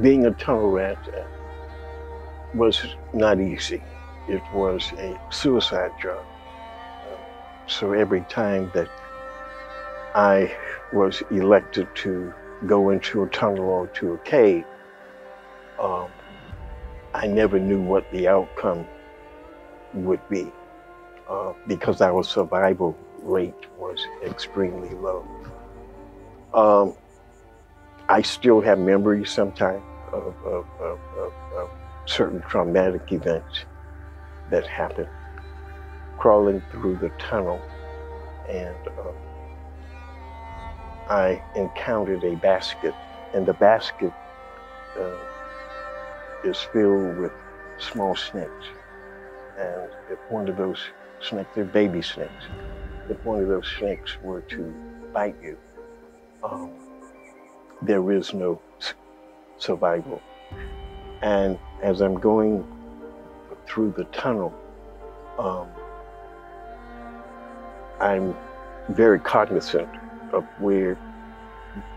Being a tunnel rat was not easy. It was a suicide job. So every time that I was elected to go into a tunnel or to a cave, I never knew what the outcome would be because our survival rate was extremely low. I still have memories sometimes of certain traumatic events that happened. Crawling through the tunnel, and I encountered a basket, and the basket is filled with small snakes. And if one of those snakes, they're baby snakes, if one of those snakes were to bite you, there is no survival. And as I'm going through the tunnel, I'm very cognizant of where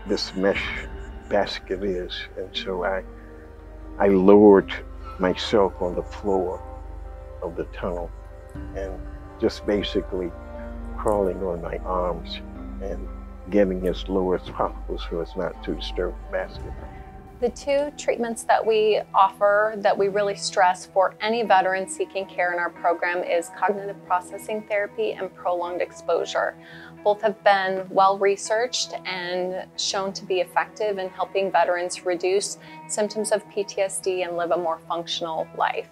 this mesh basket is. And so I lowered myself on the floor of the tunnel and just basically crawling on my arms and getting as low as possible so as not to disturb the basket. The two treatments that we offer that we really stress for any veteran seeking care in our program is cognitive processing therapy and prolonged exposure. Both have been well researched and shown to be effective in helping veterans reduce symptoms of PTSD and live a more functional life.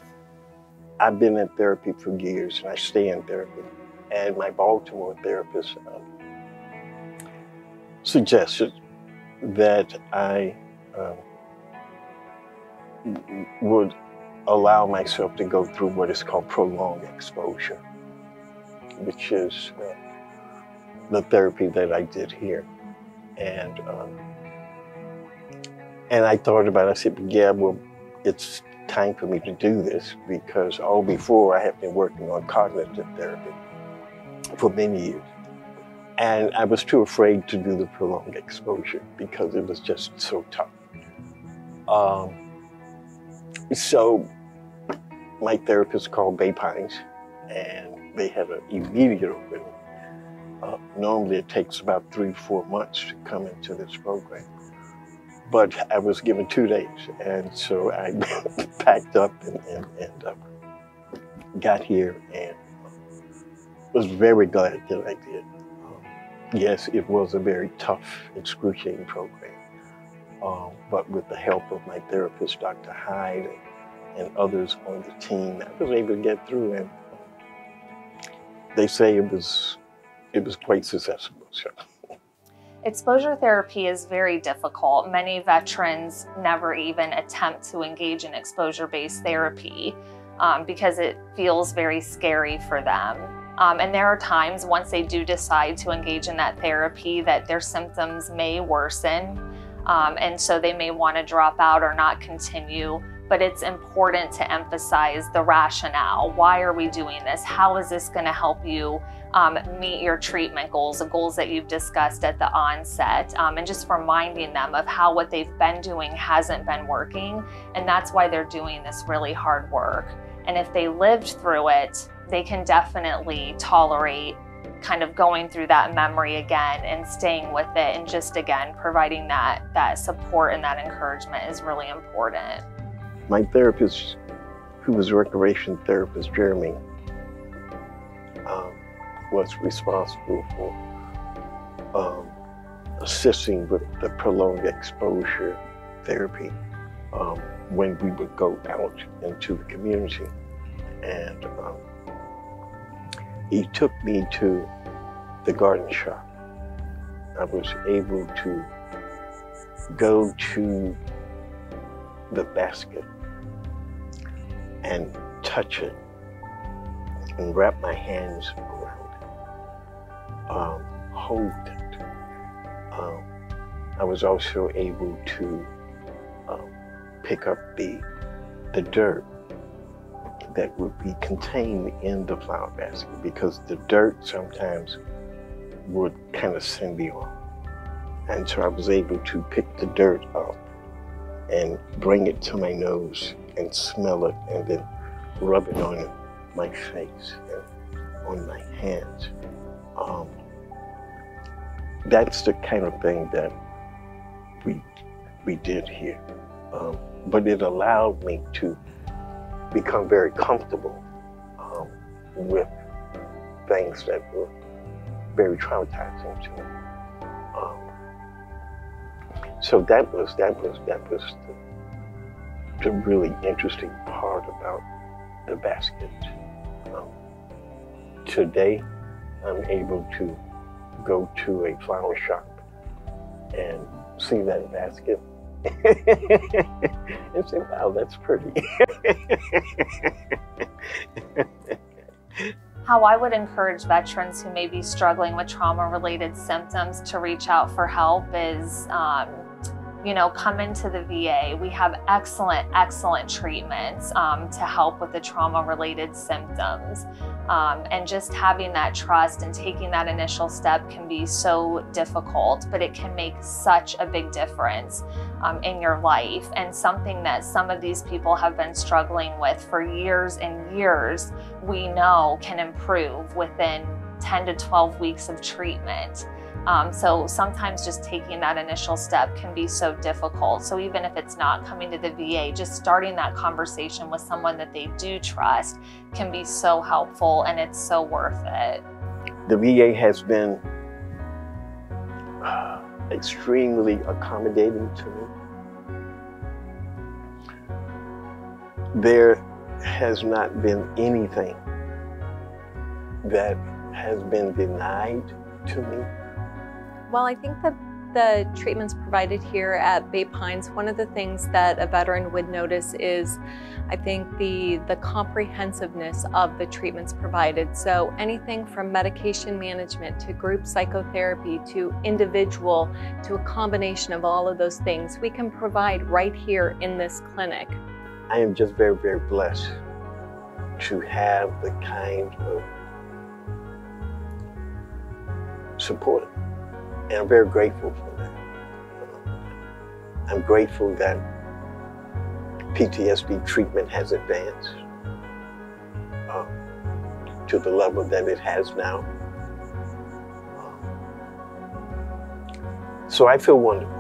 I've been in therapy for years and I stay in therapy. And my Baltimore therapist suggested that I would allow myself to go through what is called prolonged exposure, which is the therapy that I did here. And I thought about it, I said, yeah, well, it's time for me to do this because all before I have been working on cognitive therapy for many years. And I was too afraid to do the prolonged exposure because it was just so tough. So my therapist called Bay Pines and they had an immediate opening. Normally it takes about 3 to 4 months to come into this program. But I was given 2 days. And so I packed up and got here and was very glad that I did. Yes, it was a very tough, excruciating program. But with the help of my therapist, Dr. Hyde, and others on the team, I was able to get through, and they say it was quite successful. So. Exposure therapy is very difficult. Many veterans never even attempt to engage in exposure-based therapy because it feels very scary for them. And there are times once they do decide to engage in that therapy that their symptoms may worsen. And so they may want to drop out or not continue, but it's important to emphasize the rationale. Why are we doing this? How is this going to help you meet your treatment goals, the goals that you've discussed at the onset, and just reminding them of how what they've been doing hasn't been working, and that's why they're doing this really hard work. And if they lived through it, they can definitely tolerate kind of going through that memory again and staying with it, and just again providing that support and that encouragement is really important. My therapist, who was a recreation therapist, Jeremy, was responsible for assisting with the prolonged exposure therapy when we would go out into the community. And he took me to the garden shop. I was able to go to the basket and touch it and wrap my hands around it, hold it. I was also able to pick up the dirt that would be contained in the flower basket, because the dirt sometimes would kind of send me off. And so I was able to pick the dirt up and bring it to my nose and smell it and then rub it on my face and on my hands. That's the kind of thing that we did here. But it allowed me to become very comfortable with things that were very traumatizing to me. So that was the really interesting part about the basket. Today, I'm able to go to a flower shop and see that basket and say, wow, that's pretty. How I would encourage veterans who may be struggling with trauma-related symptoms to reach out for help is, come into the VA. We have excellent treatments to help with the trauma-related symptoms. And just having that trust and taking that initial step can be so difficult, but it can make such a big difference in your life, and something that some of these people have been struggling with for years and years, we know can improve within 10 to 12 weeks of treatment. So sometimes just taking that initial step can be so difficult. So even if it's not coming to the VA, just starting that conversation with someone that they do trust can be so helpful, and it's so worth it. The VA has been extremely accommodating to me. There has not been anything that has been denied to me. Well, I think that the treatments provided here at Bay Pines, one of the things that a veteran would notice is, I think, the comprehensiveness of the treatments provided. So anything from medication management to group psychotherapy to individual to a combination of all of those things we can provide right here in this clinic. I am just very, very blessed to have the kind of support. And I'm very grateful for that. I'm grateful that PTSD treatment has advanced to the level that it has now. So I feel wonderful.